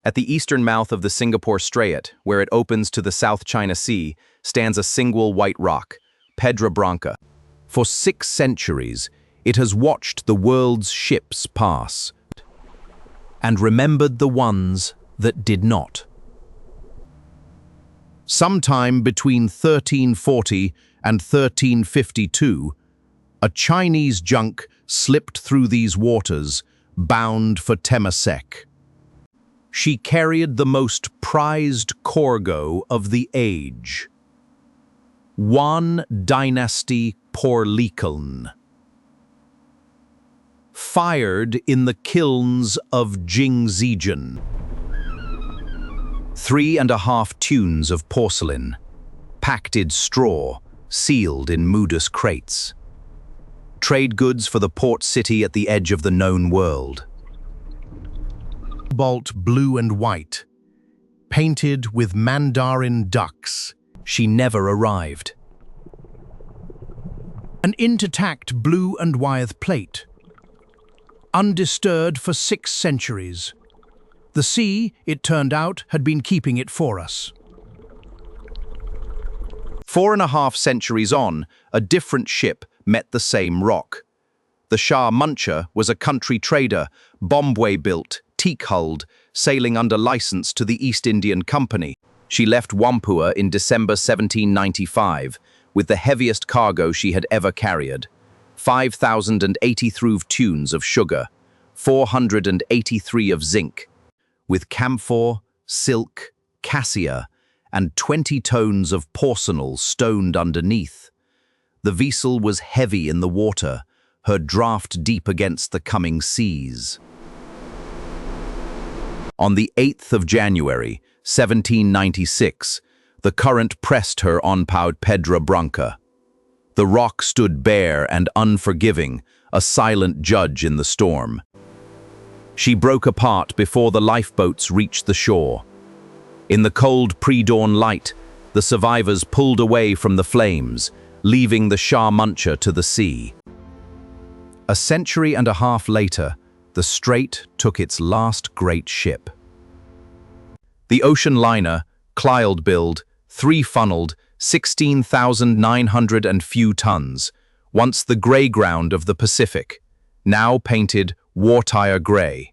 At the eastern mouth of the Singapore Strait, where it opens to the South China Sea, stands a single white rock, Pedra Branca. For 6 centuries, it has watched the world's ships pass and remembered the ones that did not. Sometime between 1340 and 1352, a Chinese junk slipped through these waters, bound for Temasek. She carried the most prized cargo of the age, Yuan-dynasty porcelain, fired in the kilns of Jingzhijian. 3.5 tuns of porcelain, packed in straw, sealed in Moodus crates. Trade goods for the port city at the edge of the known world. Cobalt blue and white, painted with mandarin ducks, she never arrived. An intact blue and white plate, undisturbed for 6 centuries. The sea, it turned out, had been keeping it for us. 4.5 centuries on, a different ship met the same rock. The SHAH MUNCHER was a country trader, Bombay-built, teak-hulled, sailing under license to the East Indian Company. She left Whampoa in December 1795 with the heaviest cargo she had ever carried, 5,083 tuns of sugar, 483 of zinc, with camphor, silk, cassia, and 20 tons of porcelain stoned underneath. The vessel was heavy in the water, her draught deep against the coming seas. On the 8th of January, 1796, the current pressed her on Pedra Branca. The rock stood bare and unforgiving, a silent judge in the storm. She broke apart before the lifeboats reached the shore. In the cold pre-dawn light, the survivors pulled away from the flames, leaving the SHAH MUNCHER to the sea. A century and a half later, the strait took its last great ship. The ocean liner, Clyde-built, 3-funneled, 16,900 and few tons, once the grey ground of the Pacific, now painted war-tire grey.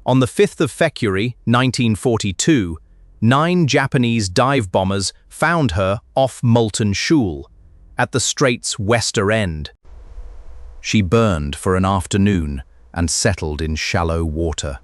On the 5th of February, 1942, 9 Japanese dive bombers found her off Molten Shoal, at the strait's western end. She burned for an afternoon and settled in shallow water.